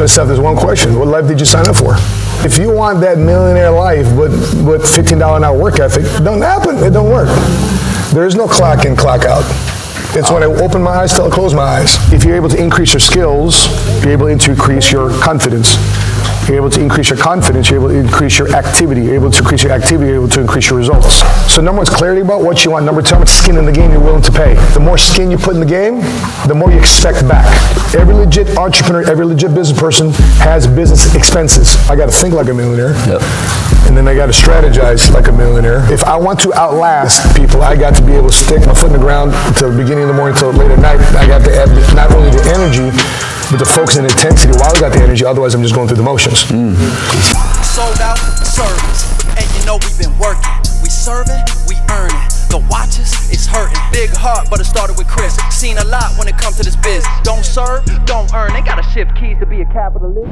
yourself this one question. What life did you sign up for? If you want that millionaire life with $15 an hour work ethic, it don't happen. It don't work. There is no clock in, clock out. It's when I open my eyes till I close my eyes. If you're able to increase your skills, you're able to increase your confidence. You're able to increase your confidence, you're able to increase your activity. You're able to increase your activity, you're able to increase your results. So number one is clarity about what you want. Number two, how much skin in the game you're willing to pay. The more skin you put in the game, the more you expect back. Every legit entrepreneur, every legit business person has business expenses. I got to think like a millionaire. Yep. And then I got to strategize like a millionaire. If I want to outlast people, I got to be able to stick my foot in the ground until the beginning of the morning, until late at night. I got to have not only the energy, but the focus and intensity while I got the energy, otherwise I'm just going through the motions. Sold out service, and you know we've been working. We serving, we earning. The watches, it's hurting. Big heart, but it started with Chris. Seen a lot when it comes to this biz. Don't serve, don't earn. They gotta shift keys to be a capitalist.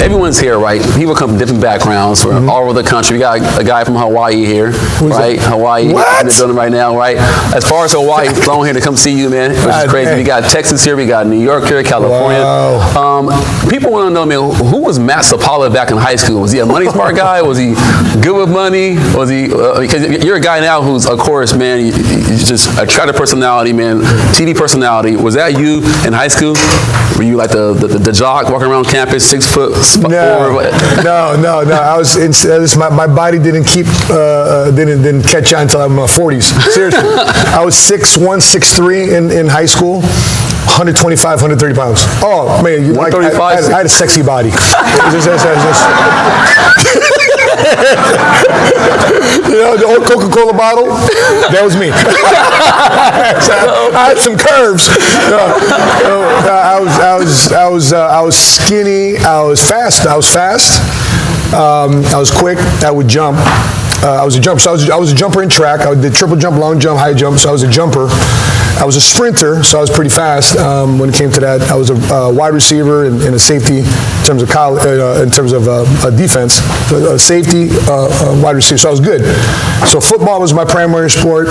Everyone's here, right? People come from different backgrounds from all over the country. We got a guy from Hawaii here, right? Hawaii in the building right now, right? As far as Hawaii, flown here to come see you, man, which is crazy. We got Texas here, we got New York here, California. Wow. People want to know, man, who was Matt Sapaula back in high school? Was he a money smart guy? Was he good with money? Was he? Because you're a guy now who's, of course, man, you just attractive personality, man, TV personality. Was that you in high school? Were you like the jock walking around campus, 6 foot? No. I was my body didn't catch on until I'm in my 40s. Seriously, I was 6'1", 6'3" in high school. 125, 130 pounds. Oh man, I had a sexy body. You know, the old Coca-Cola bottle, that was me. I had some curves. I was skinny. I was fast. I was quick. I would jump. I was a jumper. So I was a jumper in track. I did triple jump, long jump, high jump. So I was a jumper. I was a sprinter, so I was pretty fast when it came to that. I was a wide receiver and a safety in terms of defense, safety, wide receiver. So I was good. So football was my primary sport.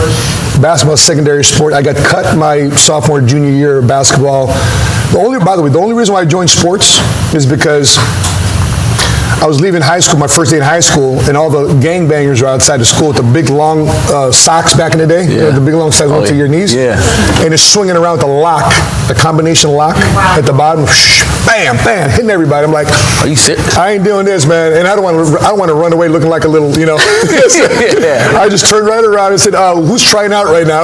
Basketball secondary sport. I got cut my sophomore, junior year of basketball. By the way, the only reason why I joined sports is because I was leaving high school, my first day in high school, and all the gangbangers were outside the school with the big long socks back in the day. Yeah. You know, the big long socks went to your knees. Yeah. And it's swinging around with a lock, a combination lock at the bottom. Bam, bam, hitting everybody. I'm like, are you sick? I ain't doing this, man. And I don't want to run away looking like a little, you know. Yeah. I just turned right around and said, who's trying out right now?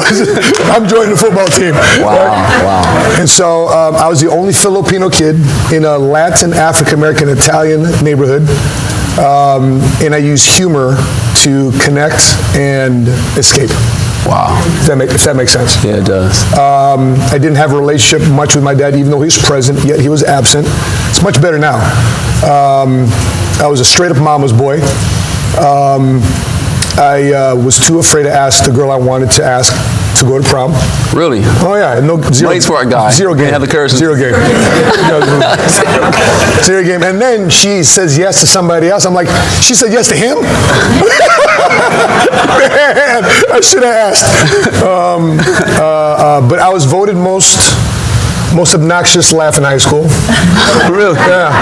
I'm joining the football team. Wow, right? Wow. And so I was the only Filipino kid in a Latin, African American, Italian neighborhood. And I use humor to connect and escape. Wow. If that makes sense. Yeah, it does. I didn't have a relationship much with my dad, even though he was present, yet he was absent. It's much better now. I was a straight-up mama's boy. I was too afraid to ask the girl I wanted to ask to go to prom. Really? Oh yeah, Money smart guy. Zero game. Have the courage. Zero game. Zero game. And then she says yes to somebody else. I'm like, she said yes to him? Man, I should have asked. But I was voted most obnoxious laugh in high school. Really? Yeah.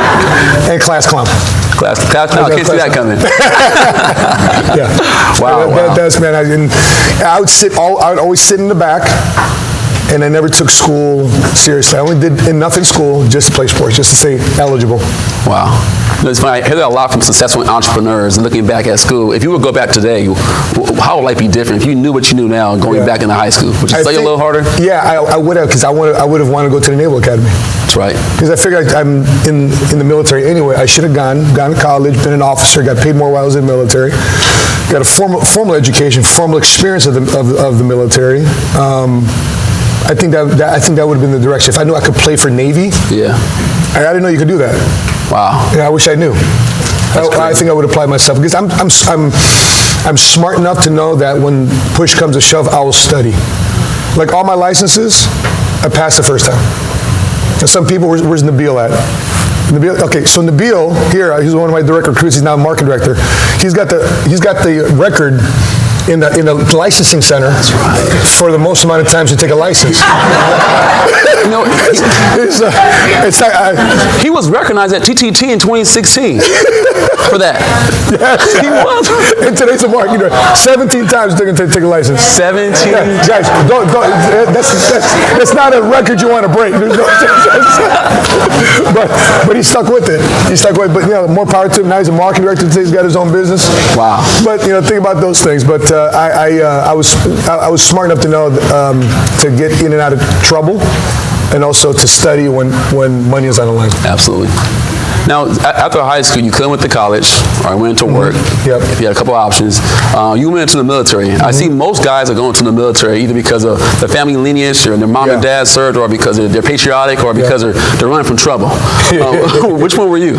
And class clown. Class clown. I can't see that coming. Yeah. Wow. That's, man. I would always sit in the back, and I never took school seriously. I only did enough in school just to play sports, just to stay eligible. Wow. It's funny. I hear that a lot from successful entrepreneurs looking back at school. If you would go back today, how would life be different if you knew what you knew now going back into high school? Would you study a little harder? Yeah, I would have, because I would have wanted to go to the Naval Academy. That's right. Because I figured I'm in the military anyway. I should have gone to college, been an officer, got paid more while I was in the military, got a formal education, formal experience of the military. I think that would have been the direction. If I knew I could play for Navy, I didn't know you could do that. Wow. Yeah, I wish I knew. I think I would apply myself because I'm smart enough to know that when push comes to shove, I will study. Like all my licenses, I passed the first time. And some people, where's Nabil at? Nabil, okay, so Nabil here, he's one of my direct recruits. He's now a marketing director. He's got the record in the licensing center for the most amount of times to take a license. You know, he was recognized at TTT in 2016 for that. Yes. He was. In today's market, 17 times to take a license. 17. Yeah, guys, don't, that's not a record you want to break. But he stuck with it. But more power to him. Now he's a marketing director. He's got his own business. Wow. But think about those things. But I was smart enough to know to get in and out of trouble, and also to study when money is on the line. Absolutely. Now, after high school, you couldn't went to college, or went to work. Yep. If you had a couple options, you went into the military. I see most guys are going to the military either because of the family lineage, or their mom and dad served, or because they're patriotic, or because they're running from trouble. Which one were you?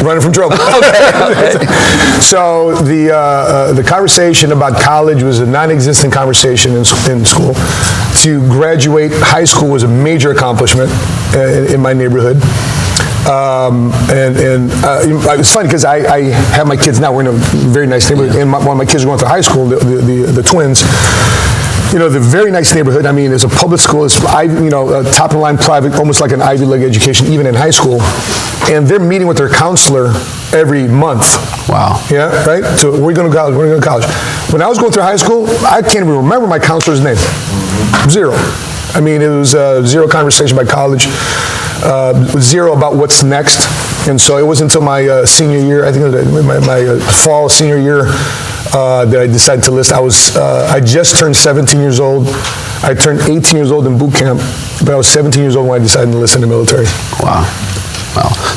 Running from trouble. Okay. So the conversation about college was a non-existent conversation in school. To graduate high school was a major accomplishment in my neighborhood. It's funny because I have my kids now. We're in a very nice neighborhood, and one of my kids are going to high school. The twins. The very nice neighborhood. I mean, it's a public school. It's top of the line private, almost like an Ivy League education, even in high school. And they're meeting with their counselor every month. Wow. Yeah, right? So we're going to college. We're going to college. When I was going through high school, I can't even remember my counselor's name. Zero. I mean, it was zero conversation about college. Zero about what's next. And so it wasn't until my senior year, I think it was my fall senior year, that I decided to list. I just turned 17 years old. I turned 18 years old in boot camp, but I was 17 years old when I decided to list in the military. Wow.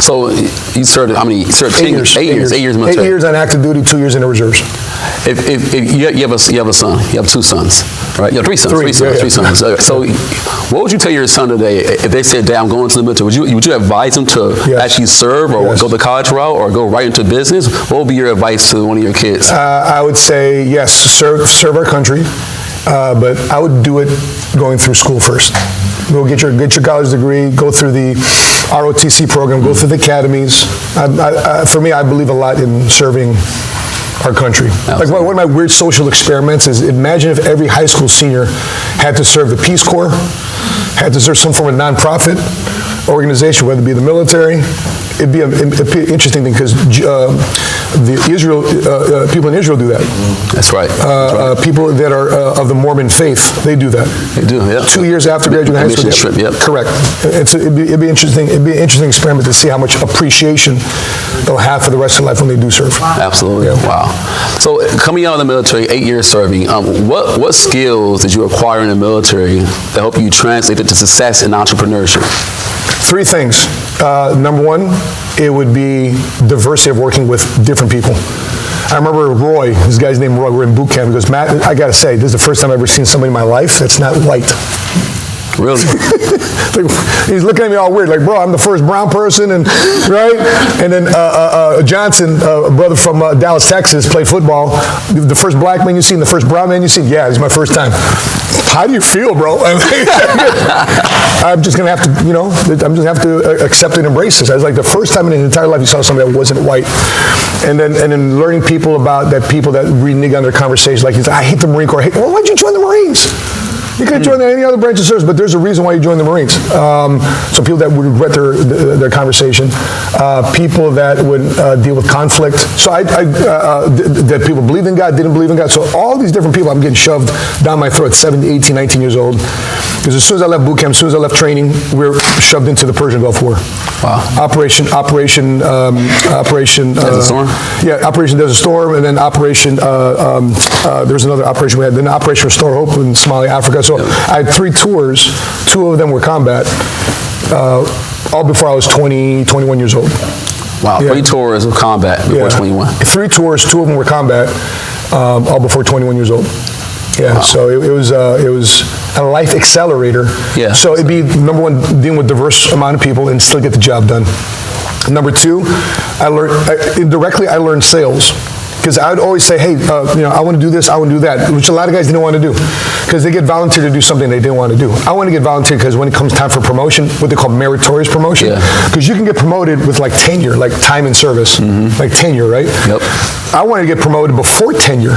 So you served, how many? You served 8 years. 8 years. 8 years military. 8 years on active duty, 2 years in the reserves. If you have a son, you have 2 sons, right? You have 3 sons. Three sons. So what would you tell your son today if they said, "Dad, I'm going to the military"? Would you advise them to actually serve, or go the college route, or go right into business? What would be your advice to one of your kids? I would say yes, serve our country, but I would do it going through school first. Go get your college degree, go through the ROTC program, go through the academies. For me, I believe a lot in serving our country. Absolutely. Like one of my weird social experiments is, imagine if every high school senior had to serve the Peace Corps, had to serve some form of nonprofit organization, whether it be the military. It'd be an interesting thing, because people in Israel do that. That's right. People that are of the Mormon faith, they do that. They do, yeah. 2 years after graduating high school. Trip, yep. Correct. It'd be interesting. It'd be an interesting experiment to see how much appreciation they'll have for the rest of their life when they do serve. Absolutely. Yeah. Wow. So coming out of the military, 8 years serving, what skills did you acquire in the military that help you translate it to success in entrepreneurship? 3 things. Number 1, it would be diversity of working with different people. I remember Roy, this guy's named Roy, we're in boot camp. He goes, "Matt, I got to say, this is the first time I've ever seen somebody in my life that's not white." Really? He's looking at me all weird, like, "Bro, I'm the first brown person," and right? And then Johnson, a brother from Dallas, Texas, played football. The first black man you've seen, the first brown man you've seen? Yeah, it's my first time. How do you feel, bro? I'm just gonna have to, accept and embrace this. I was like, the first time in his entire life he saw somebody that wasn't white, and then learning people that renege on their conversations. Like, I hate the Marine Corps. Well, why'd you join the Marines? You could have joined any other branch of service, but there's a reason why you joined the Marines. So people that would regret their conversation, people that would deal with conflict. So that people believed in God, didn't believe in God. So all these different people, I'm getting shoved down my throat, 17, 18, 19 years old. Because as soon as I left boot camp, as soon as I left training, we were shoved into the Persian Gulf War. Wow. Operation Desert Storm? Yeah, Operation Desert Storm, and then Operation, there was another operation we had, then Operation Restore Hope in Somalia, Africa. So I had 3 tours. 2 of them were combat, all before I was 20, 21 years old. Wow, 3 tours of combat before 21. 3 tours, 2 of them were combat, all before 21 years old. Yeah, so it was a life accelerator. Yeah. So it'd be, number 1, dealing with diverse amount of people and still get the job done. Number 2, I learned sales. Because I would always say, hey, I want to do this, I want to do that, which a lot of guys didn't want to do. Because they get volunteered to do something they didn't want to do. I want to get volunteered because when it comes time for promotion, what they call meritorious promotion, because you can get promoted with like tenure, like time and service, like tenure, right? Yep. I want to get promoted before tenure.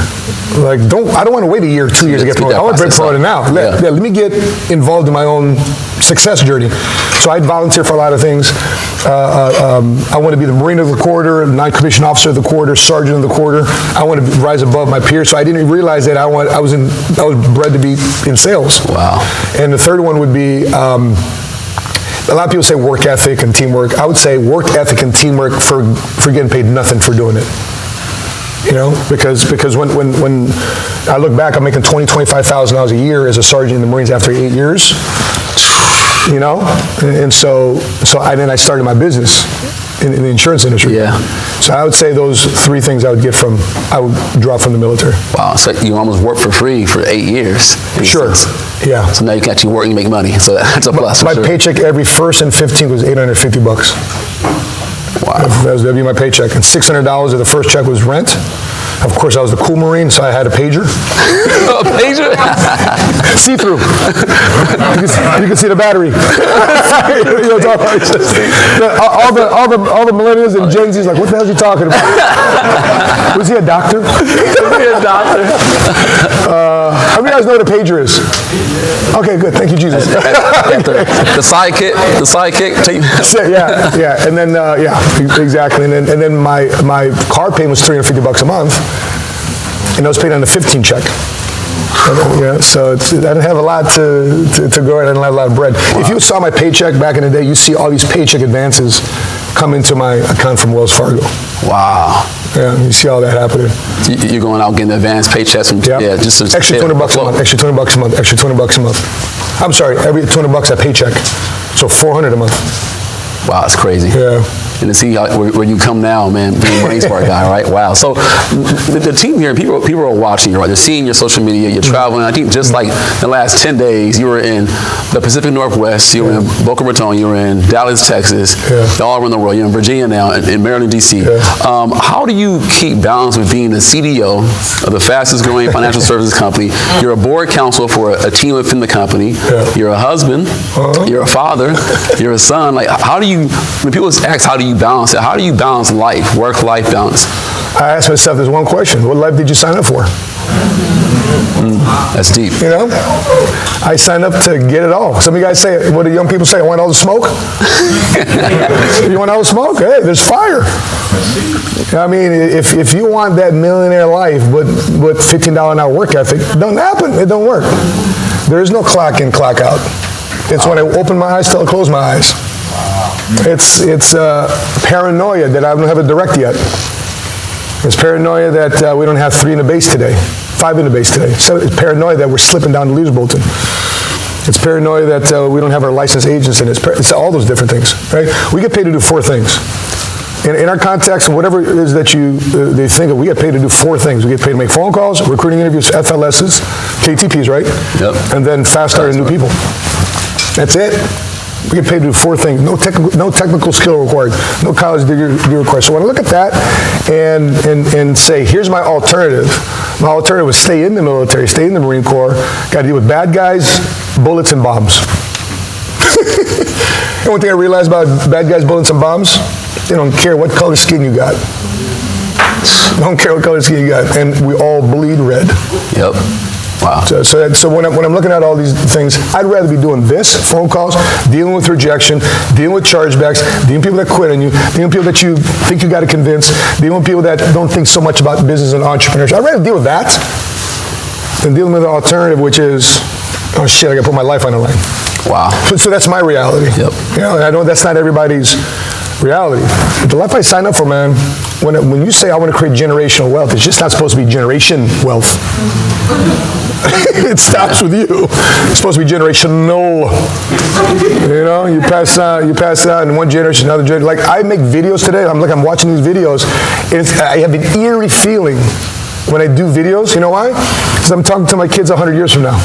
Like, I don't want to wait a year, 2 years to get promoted. I want to get promoted now. Let me get involved in my own success journey. So I'd volunteer for a lot of things. I want to be the Marine of the quarter, non-commissioned officer of the quarter, sergeant of the quarter. I want to rise above my peers. So I didn't realize that I was bred to be in sales. Wow. And the third one would be, a lot of people say work ethic and teamwork. I would say work ethic and teamwork for getting paid nothing for doing it. Because when I look back, I'm making $25,000 a year as a sergeant in the Marines after 8 years. And so then I started my business in the insurance industry. Yeah. So I would say those three things I would draw from the military. Wow. So you almost worked for free for 8 years. Sure. Yeah. So now you can actually work and make money. So that's a plus. My paycheck every 1st and 15th was $850. Wow. That'd be my paycheck. And $600 of the first check was rent. Of course, I was the cool Marine, so I had a pager. A pager? See-through. You can see the battery. all the millennials and Gen Z's like, what the hell is he talking about? Was he a doctor? Was he a doctor? How many of you guys know what a pager is? Okay, good. Thank you, Jesus. The sidekick. Yeah. And then, exactly. And then my car payment was $350 a month. And I was paid on a 15 check. So I didn't have a lot to go. I didn't have a lot of bread. Wow. If you saw my paycheck back in the day, you see all these paycheck advances come into my account from Wells Fargo. Wow. Yeah, you see all that happening. You're going out getting advanced paychecks from just extra $200 a month. Extra $20 a month. Extra $20 a month. I'm sorry, every $200 a paycheck, so $400 a month. Wow, that's crazy. Yeah. And to see where you come now, man, being a Marine Sport guy, right? Wow. So the team here, people are watching you, right? They're seeing your social media, you're traveling. I think just like the last 10 days, you were in the Pacific Northwest, you were in Boca Raton, you were in Dallas, Texas, all around the world. You're in Virginia now, in Maryland, D.C. How do you keep balance with being the CDO of the fastest growing financial services company? You're a board counsel for a team within the company. You're a husband. You're a father. You're a son. Like, how do you, when people ask, how do you balance it? How do you balance life, work-life balance? I ask myself this one question: what life did you sign up for? That's deep. I signed up to get it all. Some of you guys say, what do young people say? I want all the smoke. You want all the smoke? Hey, there's fire. I mean, if you want that millionaire life with $15 an hour work ethic, it don't happen. It don't work. There is no clock in, clock out. It's when I open my eyes till I close my eyes. It's paranoia that I don't have a direct yet. It's paranoia that we don't have 3 in the base today, 5 in the base today. So it's paranoia that we're slipping down the leaders bulletin. It's paranoia that we don't have our licensed agents in it. It's all those different things, right? We get paid to do 4 things. In our context, whatever it is that they think of, we get paid to do 4 things. We get paid to make phone calls, recruiting interviews, FLSs, KTPs, right? Yep. And then fast start new people. That's it. We get paid to do 4 things. No technical skill required. No college degree required. So when I look at that and say, here's my alternative. My alternative was stay in the military, stay in the Marine Corps. Got to deal with bad guys, bullets, and bombs. And one thing I realized about bad guys, bullets, and bombs, they don't care what color skin you got. They don't care what color skin you got. And we all bleed red. Yep. Wow. So when I'm looking at all these things, I'd rather be doing this, phone calls, dealing with rejection, dealing with chargebacks, dealing with people that quit on you, dealing with people that you think you got to convince, dealing with people that don't think so much about business and entrepreneurship. I'd rather deal with that than dealing with an alternative, which is, oh shit, I got to put my life on the line. Wow. So that's my reality. Yep. I know that's not everybody's reality. But the life I signed up for, man, when you say I want to create generational wealth, it's just not supposed to be generation wealth. It stops with you. It's supposed to be generational. You pass on in one generation, another generation. Like I make videos today. I'm watching these videos. I have an eerie feeling when I do videos. You know why? Because I'm talking to my kids 100 years from now.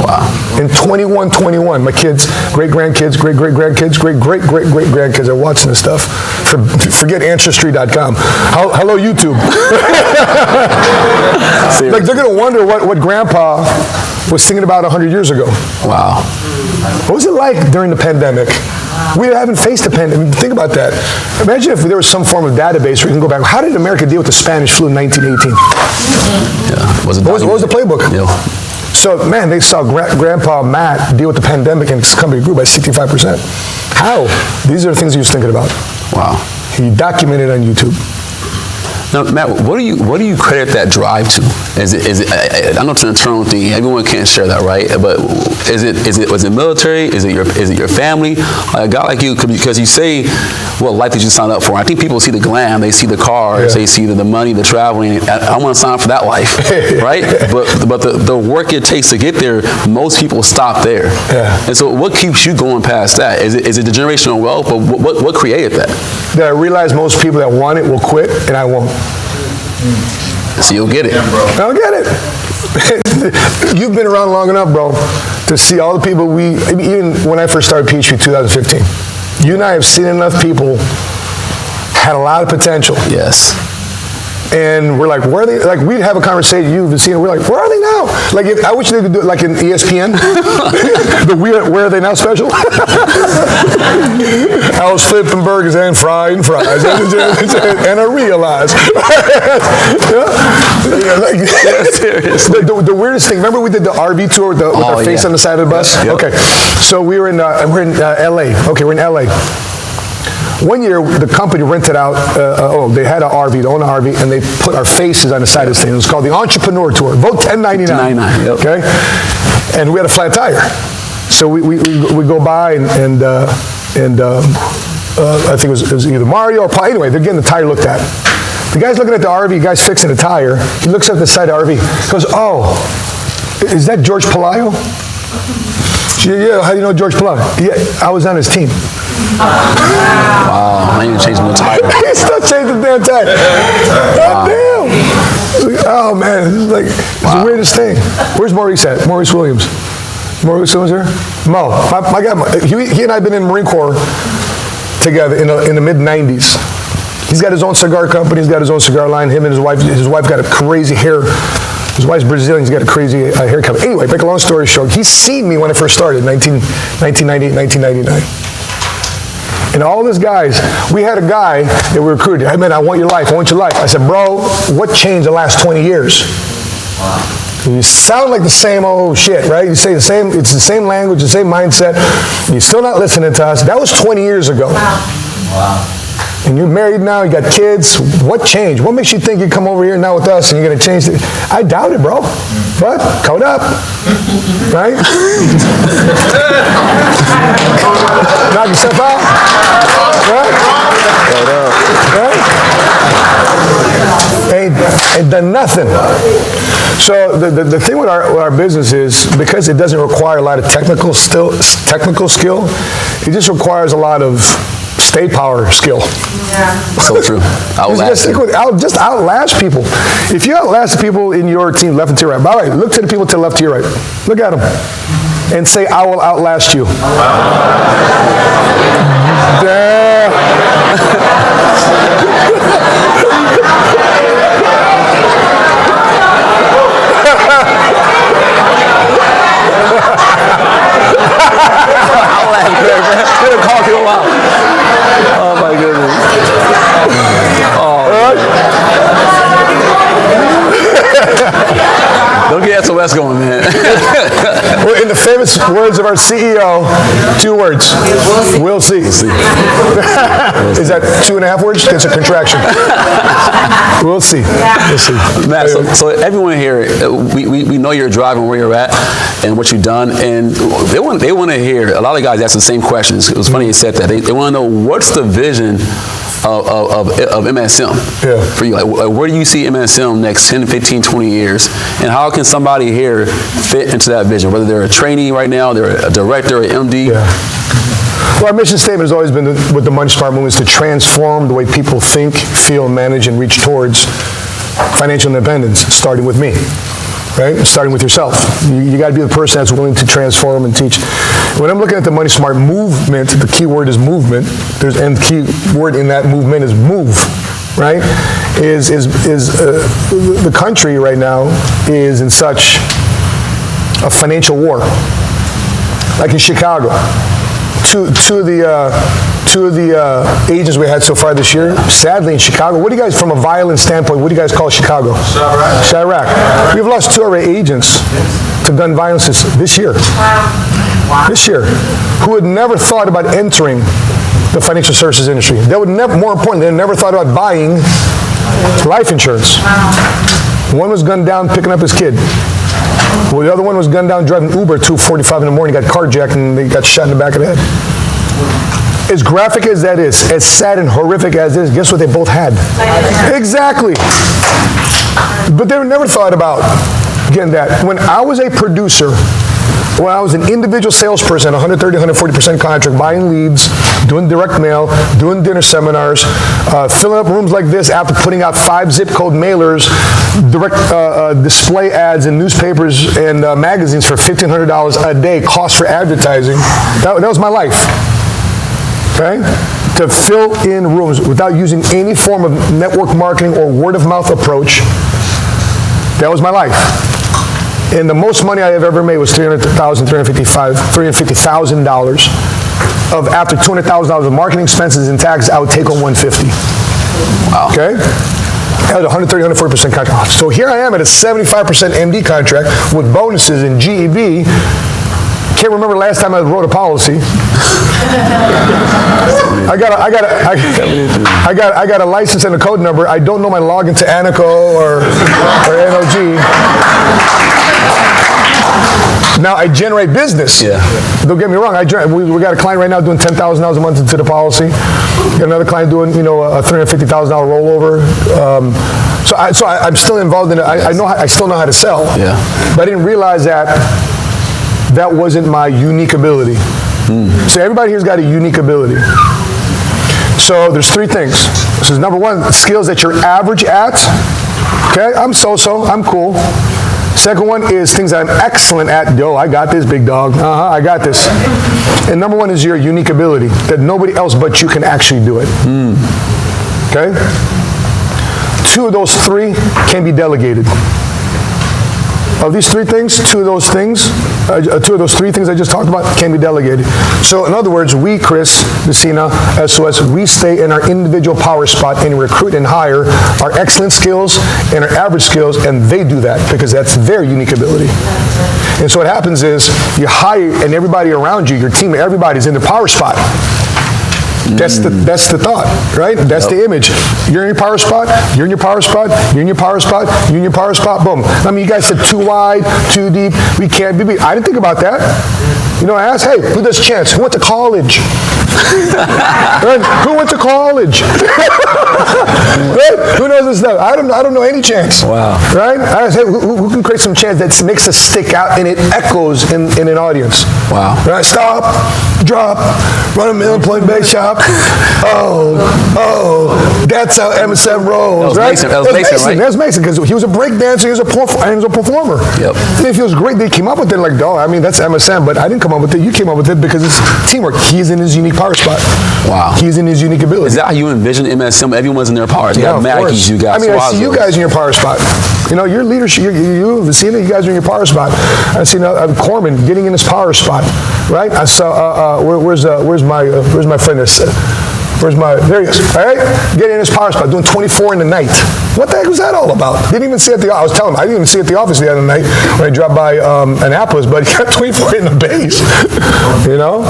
Wow. In 21, my kids, great-grandkids, great-great-grandkids, great-great-great-great-grandkids are watching this stuff. Forget Ancestry.com. Hello, YouTube. Like, they're going to wonder what Grandpa was thinking about 100 years ago. Wow. What was it like during the pandemic? We haven't faced a pandemic. Think about that. Imagine if there was some form of database where you can go back. How did America deal with the Spanish flu in 1918? Yeah. What was the playbook? Yeah. So, man, they saw Grandpa Matt deal with the pandemic, and his company grew by 65%. How? These are the things he was thinking about. Wow. He documented on YouTube. Now, Matt, what do you credit that drive to? Is it? I know it's an internal thing. Everyone can't share that, right? But was it military? Is it your family? A guy like you, because you say, what life did you sign up for? I think people see the glam, they see the cars, they see the money, the traveling. I want to sign up for that life, right? But the work it takes to get there, most people stop there. Yeah. And so, what keeps you going past that? Is it the generational wealth? But what created that? That I realize most people that want it will quit, and I won't. So you'll get it. I'll get it. You've been around long enough, bro, to see all the people even when I first started PhD 2015, you and I have seen enough people had a lot of potential. Yes. And we're like, where are they? Like, we'd have a conversation, you've been seeing it, we're like, where are they now? Like, I wish they could do it like in ESPN. Where are they now special? I was flipping burgers and frying fries. And I realized. The weirdest thing, remember we did the RV tour with our face on the side of the bus? Yep. Okay, so we're in LA. Okay, we're in LA. One year, the company rented out, they had an RV, they owned an RV, and they put our faces on the side of this thing. It was called the Entrepreneur Tour. Vote 1099. Yep. Okay? And we had a flat tire. So we go by, and I think it was either Mario or Paul. Anyway, they're getting the tire looked at. The guy's looking at the RV, the guy's fixing the tire. He looks at the side of the RV. He goes, oh, is that George Pelayo? Yeah, how do you know George Pelayo? Yeah, I was on his team. Wow, I didn't change the tire. He still changed the damn tire. God damn. Oh, man, this is like, it's the weirdest thing. Where's Maurice at? Maurice Williams. Maurice Williams here? Mo. My guy, he and I have been in Marine Corps together in the mid-90s. He's got his own cigar company. He's got his own cigar line. Him and his wife got a crazy hair. His wife's Brazilian. He's got a crazy haircut. Anyway, make a long story short, he's seen me when I first started, 1998, 1999. And all these guys, we had a guy that we recruited. Hey, man, I want your life. I want your life. I said, bro, what changed the last 20 years? Wow. You sound like the same old shit, right? You say the same, it's the same language, the same mindset. You're still not listening to us. That was 20 years ago. Wow. And you're married now, you got kids. What changed? What makes you think you come over here now with us and you're going to change it? I doubt it, bro. But code up, right? Knock yourself out, right? Code up, right? Ain't done nothing. So the thing with our business is, because it doesn't require a lot of technical skill, it just requires a lot of stay power skill. Yeah. So true. Just outlast people. If you outlast the people in your team, left and to your right, by the way, look to the people to the left, to your right. Look at them. And say, I will outlast you. It'll cost you a while. Oh my goodness. Don't get SOS going, man. Well, in the famous words of our CEO, 2 words. We'll see. We'll see. Is that 2.5 words? It's a contraction. We'll see. We'll see. Matt, so everyone here, we know you're driving where you're at and what you've done, and they want to hear. A lot of guys ask the same questions. It was funny you said that. They want to know, what's the vision of MSM for you? Like, where do you see MSM next 10, 15, 20 years? And how can somebody here fit into that vision? Whether they're a trainee right now, they're a director, an MD. Yeah. Well, our mission statement has always been with the Money Smart movement is to transform the way people think, feel, manage, and reach towards financial independence, starting with me. Right? Starting with yourself. You got to be the person that's willing to transform and teach. When I'm looking at the Money Smart movement, the key word is movement. And the key word in that movement is move. Right? The country right now is in such a financial war. Like in Chicago, two of the agents we had so far this year, sadly in Chicago, what do you guys, from a violent standpoint, what do you guys call Chicago? Chirac. We've lost 2 of our agents to gun violence this year. This year. Who had never thought about entering the financial services industry. They would never, more importantly, they never thought about buying life insurance. One was gunned down picking up his kid. Well, the other one was gunned down driving Uber at 2:45 in the morning, got carjacked, and they got shot in the back of the head. As graphic as that is, as sad and horrific as it is, guess what they both had? Exactly. But they never thought about getting that. When I was a producer, when I was an individual salesperson, 130, 140% contract, buying leads, doing direct mail, doing dinner seminars, filling up rooms like this after putting out 5 zip code mailers, direct display ads in newspapers and magazines for $1,500 a day, cost for advertising. That was my life. Okay? To fill in rooms without using any form of network marketing or word of mouth approach. That was my life. And the most money I have ever made was $350,000 of after $200,000 of marketing expenses and taxes, I would take home $150. Wow. Okay? I had 130, 140% contract. So here I am at a 75% MD contract with bonuses and GEB. Can't remember last time I wrote a policy. I got a license and a code number. I don't know my login to Anaco or NOG. Now I generate business. Yeah. Don't get me wrong. We got a client right now doing $10,000 a month into the policy. Got another client doing a $350,000 rollover. So I'm still involved in it. I still know how to sell. Yeah. But I didn't realize that wasn't my unique ability. So everybody here's got a unique ability. So there's 3 things. So number 1, skills that you're average at. Okay, I'm so-so, I'm cool. Second one is things that I'm excellent at. Yo, I got this, big dog. I got this. And number 1 is your unique ability, that nobody else but you can actually do it. Okay? 2 of those 3 can be delegated. Of these 3 things, 2 of those 3 things I just talked about can be delegated. So in other words, we, Chris, Messina, SOS, we stay in our individual power spot and recruit and hire our excellent skills and our average skills, and they do that because that's their unique ability. And so what happens is you hire, and everybody around you, your team, everybody's in their power spot. That's the thought, right? That's the image. You're in your power spot, you're in your power spot, you're in your power spot, you're in your power spot, boom. I mean, you guys said too wide, too deep, we can't be. I didn't think about that. You know, I asked, hey, who does chance? Who went to college? Right? Who went to college? Right? Who knows this stuff? I don't know any chance. Wow. Right? I asked, hey, who can create some chance that makes us stick out and it echoes in an audience? Wow. Right? Stop, drop, run a $1,000,000 base shop. Oh, that's how MSM rolls, right? That was Mason, right? That's Mason, because he was a break dancer, he was a performer. Yep. And it feels great they came up with it, like, I mean, that's MSM, but I didn't come up with it, you came up with it because it's teamwork. He's in his unique power spot. Wow. He's in his unique ability. Is that how you envision MSM? Everyone's in their power. You got Mackey's, you got Suazo. I see you guys in your power spot. You know, your leadership, you, Vicina, you guys are in your power spot. I see Corman getting in his power spot, right? I saw, where's my friend? There he is. All right, getting in his power spot, doing 24 in the night. What the heck was that all about? Didn't even see it at the. I was telling him I didn't even see it at the office the other night when I dropped by Annapolis, but he got 24 in the base. You know,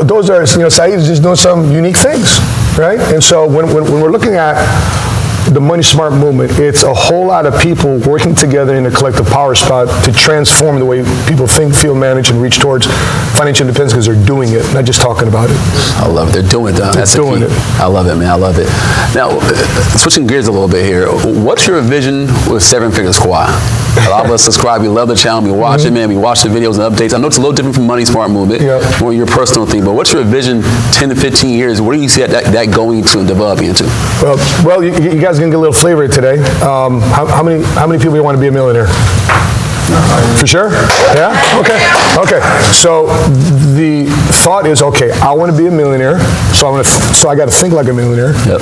those are Saeed is just doing some unique things, right? And so when we're looking at the Money Smart movement, it's a whole lot of people working together in a collective power spot to transform the way people think, feel, manage, and reach towards financial independence because they're doing it, not just talking about it. I love it. They're doing it. That's doing it. I love it, man. I love it. Now, switching gears a little bit here, what's your vision with 7-Figure Squad? A lot of us subscribe. We love the channel. We watch it, man. We watch the videos and updates. I know it's a little different from Money Smart movement, more your personal thing, but what's your vision 10 to 15 years? Where do you see that going to and developing into? Well, you guys gonna get a little flavor today. How many people want to be a millionaire? For sure? Yeah? Okay. So the thought is, okay, I want to be a millionaire, so I got to think like a millionaire. Yep.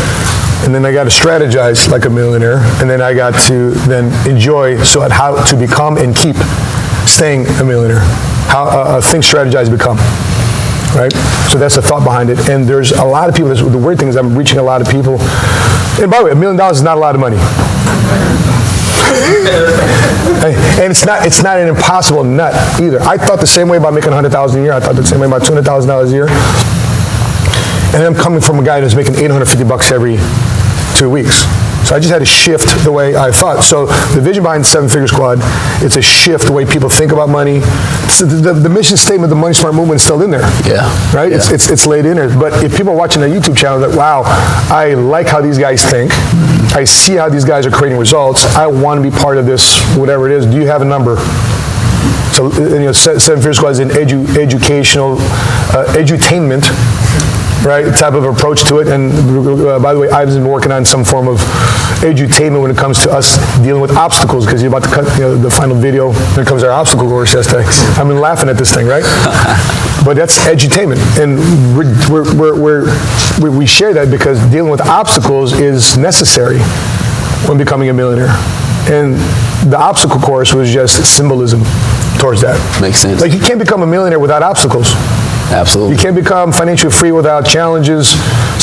And then I got to strategize like a millionaire, and then I got to then enjoy how to become and keep staying a millionaire. How think, strategize, become. Right? So that's the thought behind it. And there's a lot of people, the weird thing is I'm reaching a lot of people. And by the way, $1 million is not a lot of money. And it's not an impossible nut either. I thought the same way about making $100,000 a year. I thought the same way about $200,000 a year. And I'm coming from a guy who's making $850 every 2 weeks. So I just had to shift the way I thought. So the vision behind the 7-Figure Squad, it's a shift the way people think about money. So the mission statement of the Money Smart movement is still in there. Yeah. Right? Yeah. It's laid in there. But if people are watching the YouTube channel, that wow, I like how these guys think. I see how these guys are creating results. I want to be part of this, whatever it is. Do you have a number? So 7-Figure Squad is an educational, edutainment, right, type of approach to it. And by the way, I've been working on some form of edutainment when it comes to us dealing with obstacles, because you're about to cut the final video when it comes to our obstacle course yesterday. I've been laughing at this thing, right? But that's edutainment, and we share that because dealing with obstacles is necessary when becoming a millionaire. And the obstacle course was just symbolism towards that. Makes sense. Like, you can't become a millionaire without obstacles. Absolutely. You can't become financially free without challenges,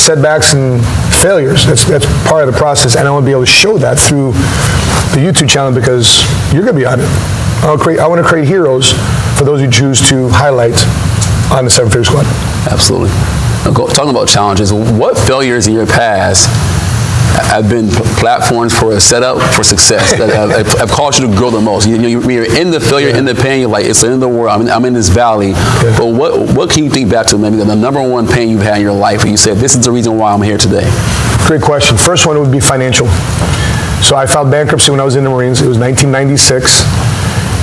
setbacks, and failures. That's part of the process, and I want to be able to show that through the YouTube channel because you're going to be on it. I want to create heroes for those who choose to highlight on the 7-Figure Squad. Absolutely. Talking about challenges, what failures in your past have been platforms for a setup for success that have caused you to grow the most? You're in the failure, in the pain, you're like, it's the end of the world, I'm in this valley. Yeah. But what can you think back to maybe the number one pain you've had in your life where you said, this is the reason why I'm here today? Great question. First one would be financial. So I filed bankruptcy when I was in the Marines. It was 1996.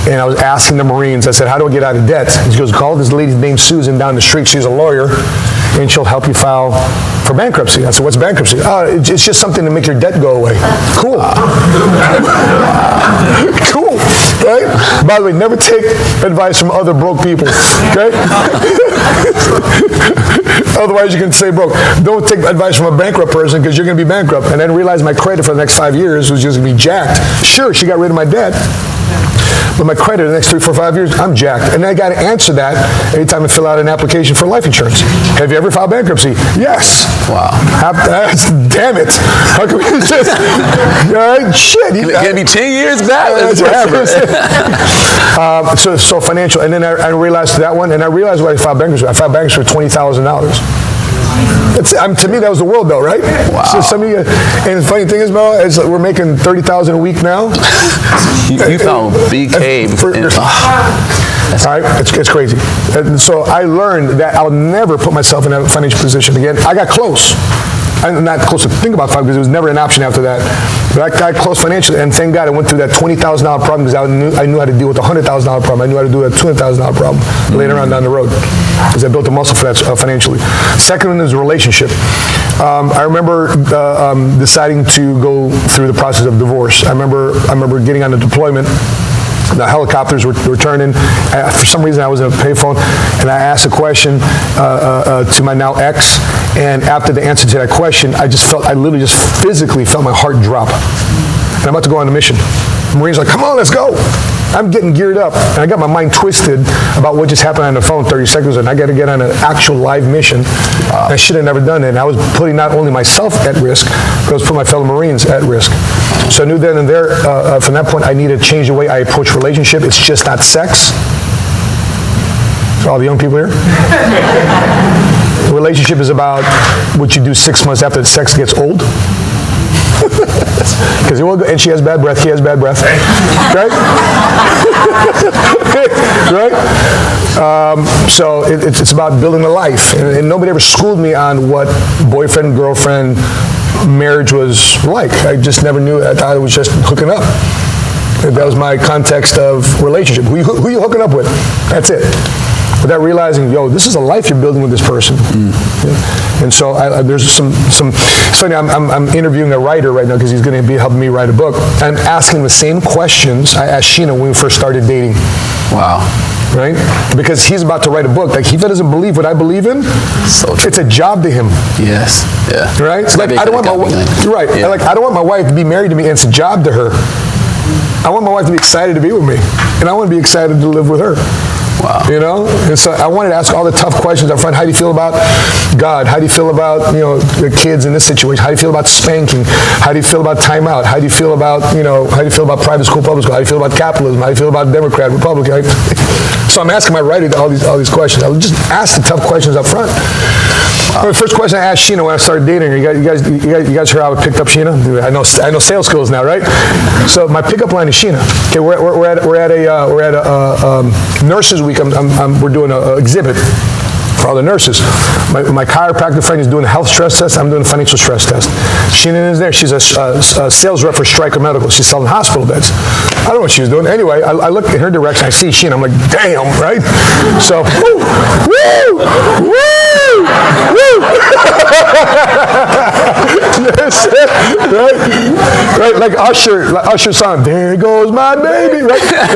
And I was asking the Marines, I said, how do I get out of debt? He goes, call this lady named Susan down the street. She's a lawyer, and she'll help you file for bankruptcy. I said, what's bankruptcy? It's just something to make your debt go away. Cool. Cool, right? By the way, never take advice from other broke people, okay? Otherwise, you can stay broke. Don't take advice from a bankrupt person because you're going to be bankrupt. And then realize my credit for the next 5 years was just going to be jacked. Sure, she got rid of my debt. But my credit the next 3, 4, 5 years, I'm jacked. And I got to answer that anytime I fill out an application for life insurance. Have you ever filed bankruptcy? Yes. Wow. Damn it. How can we just, shit. Can it be 10 years back? So financial. And then I realized that one, and I realized why I filed bankruptcy. I filed bankruptcy for $20,000. To me, that was the world, though, right? Wow. So some of you, and the funny thing is, Mel, is we're making $30,000 a week now. you found BK. All right, it's crazy. And so I learned that I'll never put myself in a financial position again. I got close. I'm not close to think about finance because it was never an option after that. But I got close financially, and thank God I went through that $20,000 problem because I knew how to deal with the $100,000 problem. I knew how to do that $200,000 problem later on down the road because I built a muscle for that financially. Second one is relationship. I remember deciding to go through the process of divorce. I remember getting on a deployment. The helicopters were turning. For some reason, I was in a payphone, and I asked a question to my now ex. And after the answer to that question, I literally just physically felt my heart drop. And I'm about to go on a mission. The Marine's like, come on, let's go. I'm getting geared up, and I got my mind twisted about what just happened on the phone 30 seconds, and I got to get on an actual live mission. I should have never done it, and I was putting not only myself at risk, but I was putting my fellow Marines at risk. So I knew then and there, from that point, I needed to change the way I approach relationship. It's just not sex. For all the young people here. Relationship is about what you do 6 months after the sex gets old. Because and she has bad breath, he has bad breath, right? Right? So it's about building a life, and nobody ever schooled me on what boyfriend, girlfriend, marriage was like. I just never knew. I thought it was just hooking up. That was my context of relationship. Who you hooking up with? That's it. without realizing, yo, this is a life you're building with this person. Yeah. And so there's some. It's funny. I'm interviewing a writer right now because he's going to be helping me write a book. I'm asking the same questions I asked Sheena when we first started dating. Wow. Right? Because he's about to write a book. Like, if he doesn't believe what I believe in, it's a job to him. Yes. Yeah. Right? Like, I don't want my wife. Right. Yeah. Like, I don't want my wife to be married to me, and it's a job to her. I want my wife to be excited to be with me, and I want to be excited to live with her. Wow. You know? And so I wanted to ask all the tough questions up front. How do you feel about God? How do you feel about, the kids in this situation? How do you feel about spanking? How do you feel about timeout? How do you feel about, how do you feel about private school, public school? How do you feel about capitalism? How do you feel about Democrat, Republican? So I'm asking my writer all these questions. I would just ask the tough questions up front. Wow. The first question I asked Sheena when I started dating her, you guys heard how I picked up Sheena? I know sales skills now, right? So my pickup line is Sheena. Okay, we're at a nurses week. We're doing an exhibit for all the nurses. My chiropractor friend is doing a health stress test. I'm doing a financial stress test. Sheena is there. She's a sales rep for Stryker Medical. She's selling hospital beds. I don't know what she was doing. Anyway, I look in her direction. I see Sheena. I'm like, damn, right? So, woo, woo, woo. Yes, right, like Usher's song, there goes my baby, right? I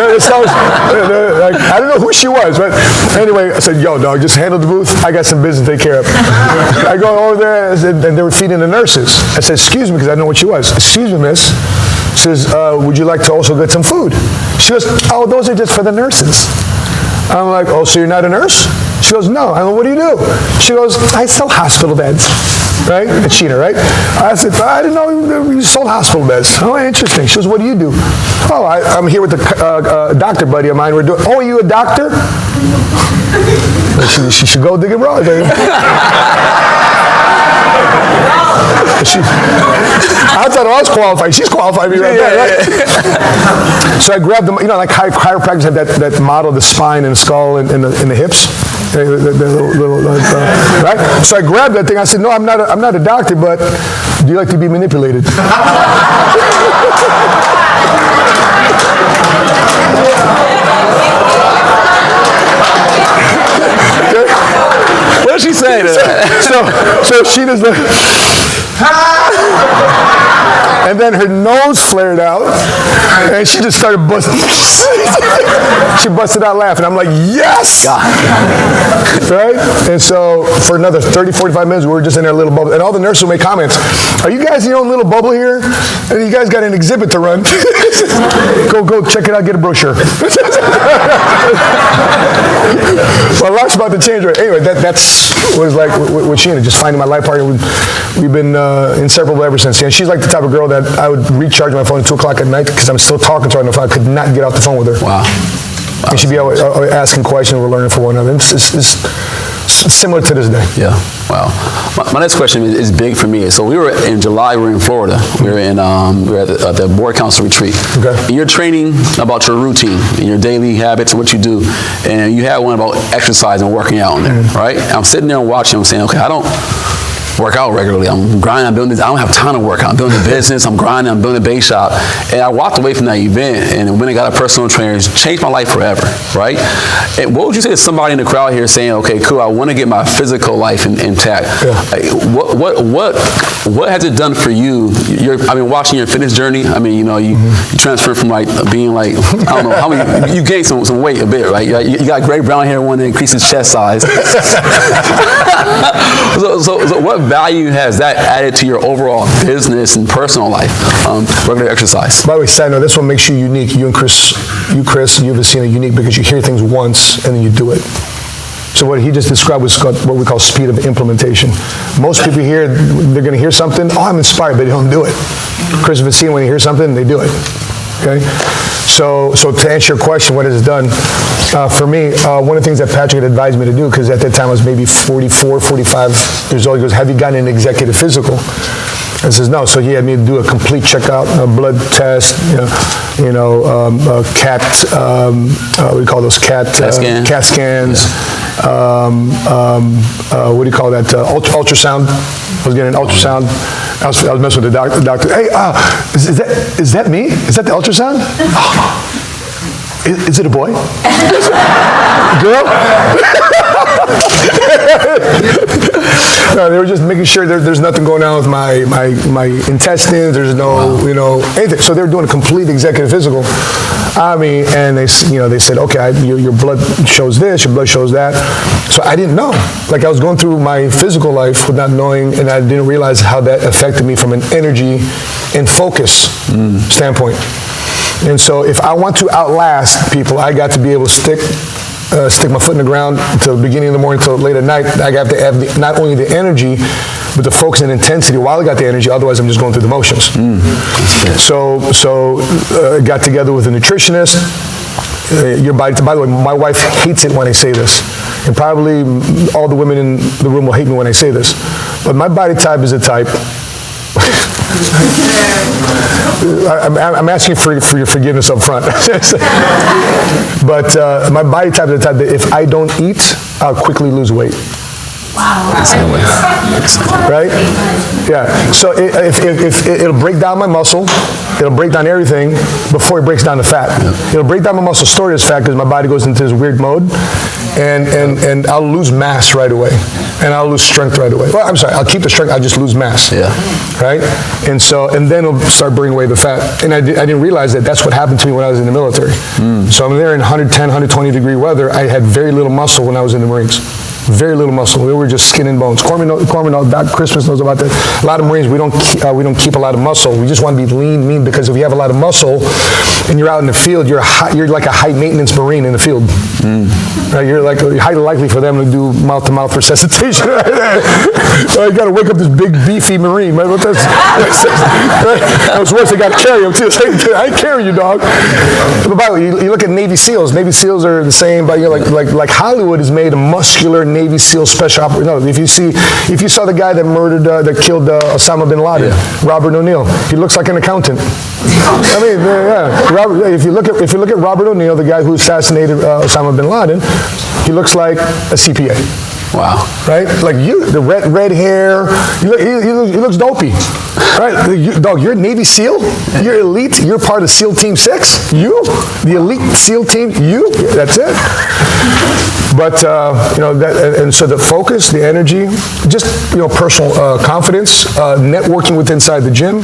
don't know who she was, but anyway, I said, yo, dog, just handle the booth. I got some business to take care of. I go over there, and they were feeding the nurses. I said, excuse me, because I know what she was. Excuse me, miss. She says, would you like to also get some food? She goes, oh, those are just for the nurses. I'm like, oh, so you're not a nurse? She goes, no. I go, what do you do? She goes, I sell hospital beds. Right? At Sheena, right? I said, I didn't know you sold hospital beds. Oh, interesting. She goes, what do you do? Oh, I'm here with a doctor buddy of mine. We're doing, oh, are you a doctor? She should go dig it raw, baby. I thought I was qualified. She's qualified me right there, right? So I grabbed them. Like chiropractors have that model, the spine and the skull and the hips. Right? So I grabbed that thing. I said, no, I'm not a doctor, but do you like to be manipulated? What did she say to that? So she does the... And then her nose flared out, and she just started busting. She busted out laughing. I'm like, yes! Right? And so for another 30, 45 minutes, we were just in our little bubble. And all the nurses would make comments. Are you guys in your own little bubble here? And you guys got an exhibit to run. Go check it out, get a brochure. Well, life's about to change. Right? Anyway, that's what it's like with Sheena, just finding my life partner. We've been inseparable ever since. And she's like the type of girl that I would recharge my phone at 2 o'clock at night because I'm still talking to her on the phone. I could not get off the phone with her. Wow. And she'd be always asking questions. We're learning from one another. It's similar to this day. Yeah. Wow. My next question is big for me. So we were in July. We were in Florida. We were at the board council retreat. Okay. And you're training about your routine and your daily habits and what you do. And you had one about exercise and working out in there, right? I'm sitting there and watching. I'm saying, okay, I don't work out regularly. I'm grinding. I'm building this. I don't have time to work out. I'm building a business. I'm grinding. I'm building a bake shop. And I walked away from that event, and when I got a personal trainer, it's changed my life forever, right? And what would you say to somebody in the crowd here saying, okay, cool, I want to get my physical life intact. Yeah. What has it done for you? I've been watching your fitness journey. I mean, you transferred from being I don't know how many. You gained some weight a bit, right? You got gray brown hair, wanting to increase his chest size. So what value has that added to your overall business and personal life, regular exercise? By the way, side note, this one makes you unique. You and Chris, you've seen it unique because you hear things once and then you do it. So what he just described was what we call speed of implementation. Most people here, they're going to hear something, oh, I'm inspired, but they don't do it. Chris and Vasim, when they hear something, they do it. Okay? So to answer your question, what has it done? For me, one of the things that Patrick had advised me to do, because at that time I was maybe 44, 45 years old, he goes, have you gotten an executive physical? I says, no. So he had me do a complete checkout, a blood test, CAT, what do you call those? CAT scans. What do you call that? Ultrasound. I was getting an ultrasound. I was messing with the doctor. Hey, is that me? Is that the ultrasound? Is it a boy? Girl? No, they were just making sure there's nothing going on with my intestines. There's no, anything. So they were doing a complete executive physical on me, and they said, okay, your blood shows this, your blood shows that. So I didn't know. Like, I was going through my physical life without knowing, and I didn't realize how that affected me from an energy and focus standpoint. And so if I want to outlast people, I got to be able to stick my foot in the ground until the beginning of the morning, until late at night. I got to have not only the energy, but the focus and intensity while I got the energy. Otherwise, I'm just going through the motions. So got together with a nutritionist. Your body. By the way, my wife hates it when I say this, and probably all the women in the room will hate me when I say this. But my body type is a type. I'm asking for your forgiveness up front. But my body type is the type that if I don't eat, I'll quickly lose weight. Wow. Right? Yeah. So it'll break down my muscle. It'll break down everything before it breaks down the fat. It'll break down my muscle, store it as fat, because my body goes into this weird mode, and I'll lose mass right away, and I'll lose strength right away. Well, I'm sorry, I'll keep the strength, I'll just lose mass. Yeah. Right? And then it'll start burning away the fat. And I didn't realize that that's what happened to me when I was in the military. So I'm there in 110, 120 degree weather. I had very little muscle when I was in the Marines. Very little muscle. We were just skin and bones. Corman, Doc Christmas knows about that. A lot of Marines, we don't keep a lot of muscle. We just want to be lean, mean, because if you have a lot of muscle and you're out in the field, you're like a high maintenance Marine in the field. Right? You're highly likely for them to do mouth-to-mouth resuscitation. So you got to wake up this big beefy Marine. Right? Right? It's worse. They got to carry him too. I ain't carry you, dog. But by the way, you look at Navy SEALs. Navy SEAls are the same, but like Hollywood is made a muscular Navy SEAL special operator. No, if you saw the guy that killed Osama bin Laden, Robert O'Neill, he looks like an accountant. I mean, yeah. If you look at Robert O'Neill, the guy who assassinated Osama bin Laden, he looks like a CPA. Wow. Right? Like the red hair, he looks dopey. Right? Dog, you're a Navy SEAL? You're elite? You're part of SEAL Team 6? You? The elite SEAL team? You? That's it. But, and so the focus, the energy, just, personal confidence, networking with inside the gym,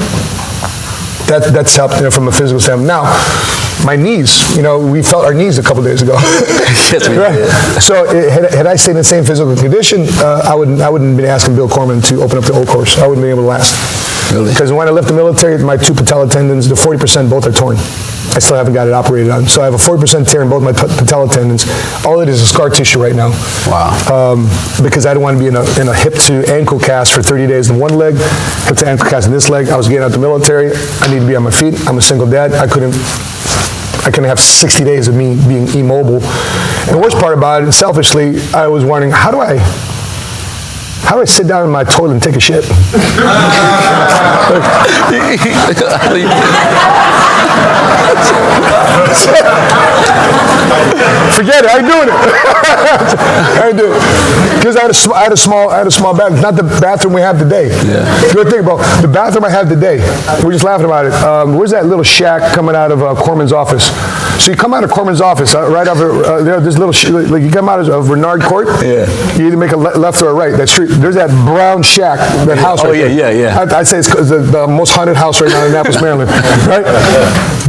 that's helped from a physical standpoint. Now, my knees, we felt our knees a couple days ago. Yes, we did. So had I stayed in the same physical condition, I wouldn't have been asking Bill Corman to open up the old course. I wouldn't be able to last. Really? Because when I left the military, my two patella tendons, the 40% both are torn. I still haven't got it operated on. So I have a 40% tear in both my patella tendons. All it is scar tissue right now. Wow. Because I don't want to be in a hip to ankle cast for 30 days in one leg, hip to ankle cast in this leg. I was getting out of the military. I need to be on my feet. I'm a single dad. I couldn't have 60 days of me being immobile. And the worst part about it, selfishly, I was wondering, how do I sit down in my toilet and take a shit? Forget it. I ain't doing it. I ain't doing it because I had a small bathroom. Not the bathroom we have today. Yeah. Good thing about the bathroom I have today. We're just laughing about it. Where's that little shack coming out of Corman's office? So you come out of Corman's office, right over there. This little you come out of Renard Court. Yeah. You either make a left or a right. That street. There's that brown shack, that house. Oh, right yeah, there. yeah. I'd say it's the most haunted house right now in Annapolis, Maryland. Right?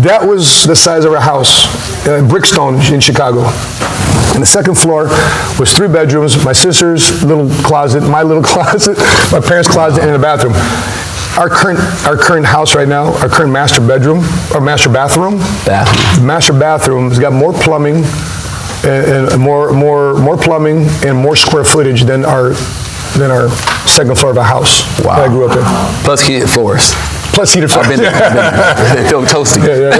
That was the size of our house, Brickstone in Chicago. And the second floor was 3 bedrooms, my sister's little closet, my little closet, my parents' closet, and a bathroom. Our current house right now, our current master bathroom, has got more plumbing and more plumbing and more square footage than our second floor of a house that I grew up in. Plus heated floors. Plus heated floors. I've been there. They feel toasty. Yeah.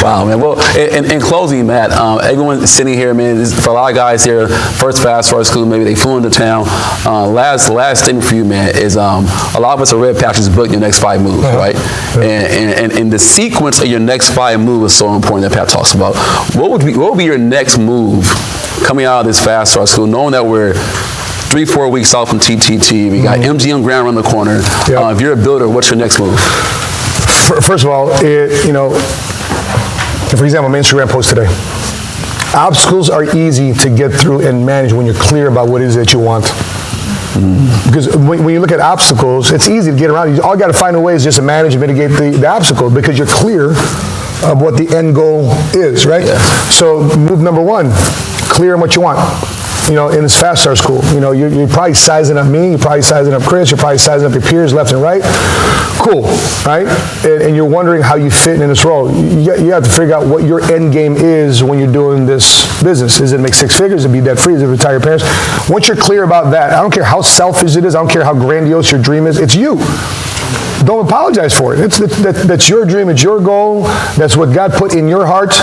Wow, man. Well, in closing, Matt, everyone sitting here, man, for a lot of guys here, first fast start school, maybe they flew into town. Last statement for you, man, is a lot of us are red patches booking your next 5 moves, right? And the sequence of your next 5 moves is so important that Pat talks about. What would be your next move coming out of this fast start school, knowing that we're 3-4 weeks out from TTT, we got MGM Grand around the corner. Yep. If you're a builder, what's your next move? First of all, For example, my Instagram post today. Obstacles are easy to get through and manage when you're clear about what it is that you want. Because when you look at obstacles, it's easy to get around. You all got to find a way is just to manage and mitigate the obstacle because you're clear of what the end goal is, right? Yeah. So move number one, clear on what you want. You know, in this Fast Start School, you know, you're probably sizing up me, you're probably sizing up Chris, you're probably sizing up your peers left and right. Cool, right? And you're wondering how you fit in this role. You have to figure out what your end game is when you're doing this business. Is it make six figures? Is it be debt free? Is it retire your parents? Once you're clear about that, I don't care how selfish it is, I don't care how grandiose your dream is, it's you. Don't apologize for it. That's your dream, it's your goal, that's what God put in your heart.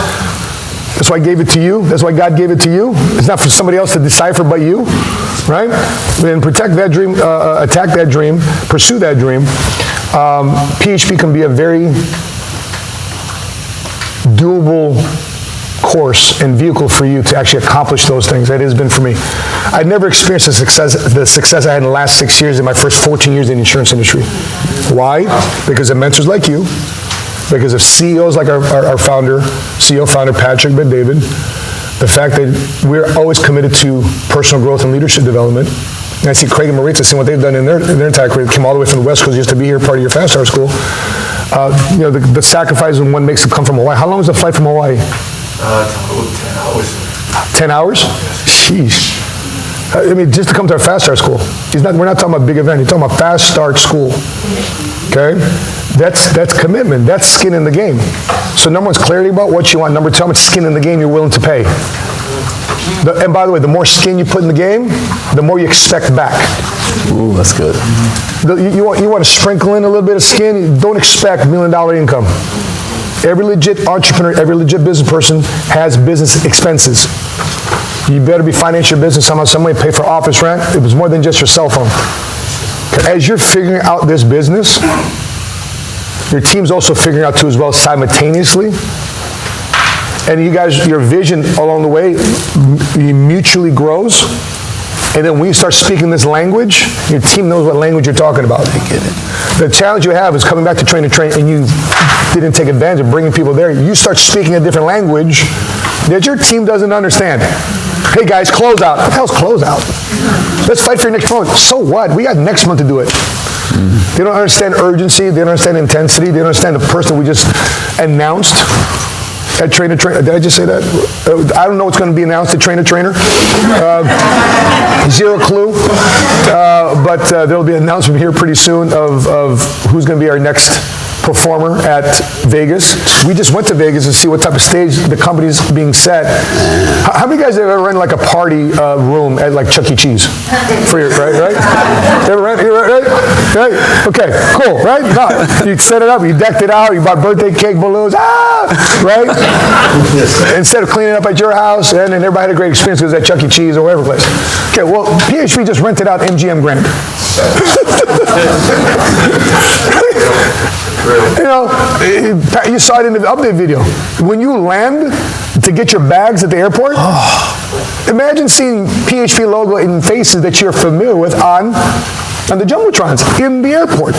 That's why I gave it to you. That's why God gave it to you. It's not for somebody else to decipher but you, right? And protect that dream, attack that dream, pursue that dream. PHP can be a very doable course and vehicle for you to actually accomplish those things. That has been for me. I never experienced the success I had in the last 6 years in my first 14 years in the insurance industry. Why? Because of mentors like you. Because of CEOs like our CEO founder Patrick Bet-David, the fact that we're always committed to personal growth and leadership development. And I see Craig and Maritza, seeing what they've done in their entire career, came all the way from the West Coast just to be here, part of your Fast Start School. You know, the sacrifice when one makes to come from Hawaii. How long was the flight from Hawaii? 10 hours. 10 hours? Sheesh. I mean, just to come to our Fast Start School. We're not talking about big event. You're talking about Fast Start School. Okay? That's commitment. That's skin in the game. So number one is clarity about what you want. Number two, how much skin in the game you're willing to pay. And by the way, the more skin you put in the game, the more you expect back. Ooh, that's good. You want to sprinkle in a little bit of skin. Don't expect $1 million income. Every legit entrepreneur, every legit business person has business expenses. You better be financing your business somehow, some way, pay for office rent. It was more than just your cell phone. As you're figuring out this business, your team's also figuring out too as well simultaneously. And you guys, your vision along the way mutually grows. And then when you start speaking this language, your team knows what language you're talking about. They get it. The challenge you have is coming back to train and you didn't take advantage of bringing people there. You start speaking a different language that your team doesn't understand. Hey guys, close out. What the hell's close out? Let's fight for your next month. So what? We got next month to do it. They don't understand urgency. They don't understand intensity. They don't understand the person we just announced at Train. Did I just say that? I don't know what's going to be announced at Train. Zero clue. But there'll be an announcement here pretty soon of who's going to be our next performer at Vegas. We just went to Vegas to see what type of stage the company's being set. How many guys have ever run like a party room at like Chuck E. Cheese? Right? Ever run? Right? Okay, cool, right? No, you set it up, you decked it out, you bought birthday cake, balloons, right? Instead of cleaning up at your house, and then everybody had a great experience because it was at Chuck E. Cheese or whatever place. Okay, well, PHP just rented out MGM Grand. You know, you saw it in the update video. When you land to get your bags at the airport, imagine seeing PHP logo in faces that you're familiar with on the Jumbotrons in the airport.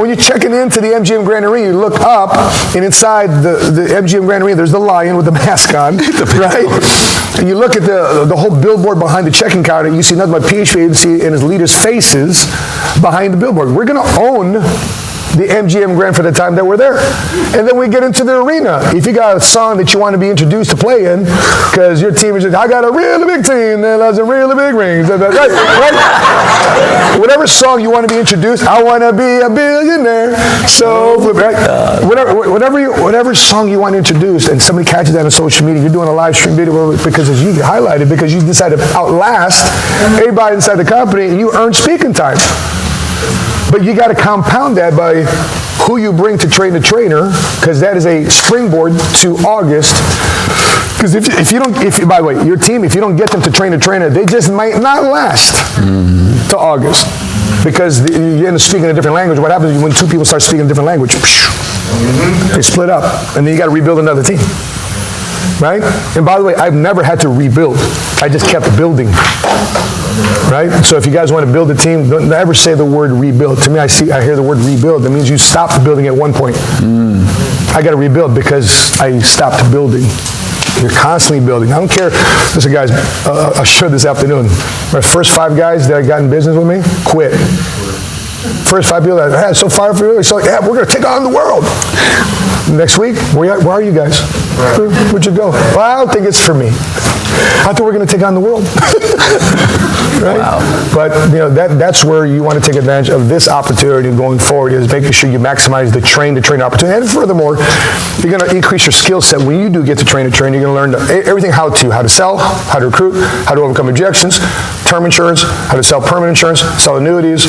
When you're checking into the MGM Grand Arena, you look up, and inside the MGM Grand Arena, there's the lion with the mask on, right? And you look at the whole billboard behind the check-in counter, you see nothing but PHP agency and his leaders' faces behind the billboard. We're going to own the MGM Grand for the time that we're there. And then we get into the arena. If you got a song that you want to be introduced to play in, because your team is just, I got a really big team that loves some really big rings. Right? Whatever song you want to be introduced, I want to be a billionaire. So, right? Whatever song you want to introduce, and somebody catches that on social media, you're doing a live stream video because as you highlighted, because you decided to outlast everybody inside the company, and you earn speaking time. But you got to compound that by who you bring to Train the Trainer, because that is a springboard to August. Because by the way, your team, if you don't get them to Train the Trainer, they just might not last to August. Because you end up speaking a different language. What happens when two people start speaking a different language? They split up, and then you got to rebuild another team. Right? And by the way, I've never had to rebuild. I just kept building. right? So if you guys want to build a team, don't ever say the word rebuild. To me, I hear the word rebuild. That means you stopped building at one point. I got to rebuild because I stopped building. You're constantly building. I don't care. Listen, guys, I showed this afternoon. My first 5 guys that I got in business with me quit. First 5 people that I had so far for you, so yeah, we're going to take on the world. Next week, where are you guys? Where'd you go? Well, I don't think it's for me. I thought we were going to take on the world. Right? Wow. But that's where you want to take advantage of this opportunity going forward, is making sure you maximize the train opportunity. And furthermore, you're going to increase your skill set. When you do get to train, you're going to learn everything how to sell, how to recruit, how to overcome objections, term insurance, how to sell permanent insurance, sell annuities,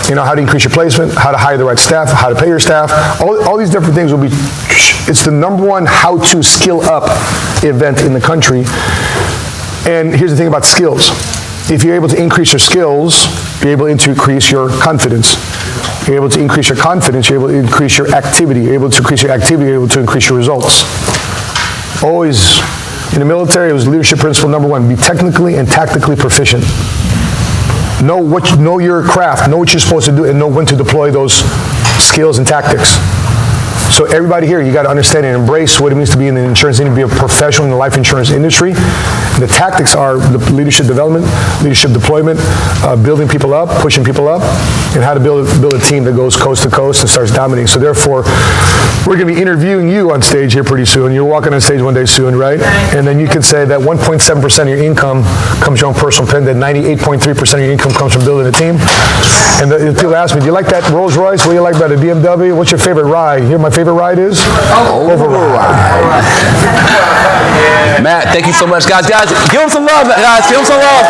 how to increase your placement, how to hire the right staff, how to pay your staff. All these different things will be, it's the #1 how-to skill up event in the country. And here's the thing about skills. If you're able to increase your skills, you're able to increase your confidence. You're able to increase your confidence, you're able to increase your activity. You're able to increase your activity, you're able to increase your results. Always, in the military, it was leadership principle #1, be technically and tactically proficient. Know your craft, know what you're supposed to do, and know when to deploy those skills and tactics. So everybody here, you got to understand and embrace what it means to be in the insurance industry, be a professional in the life insurance industry. The tactics are the leadership development, leadership deployment, building people up, pushing people up, and how to build a team that goes coast to coast and starts dominating. So therefore, we're going to be interviewing you on stage here pretty soon. You're walking on stage one day soon, right? And then you can say that 1.7% of your income comes from your own personal pen, that 98.3% of your income comes from building a team. And people ask me, do you like that Rolls Royce? What do you like about a BMW? What's your favorite ride? Here, my favorite ride is? Override. Matt, thank you so much, guys. Guys, give him some love, guys. Give him some love.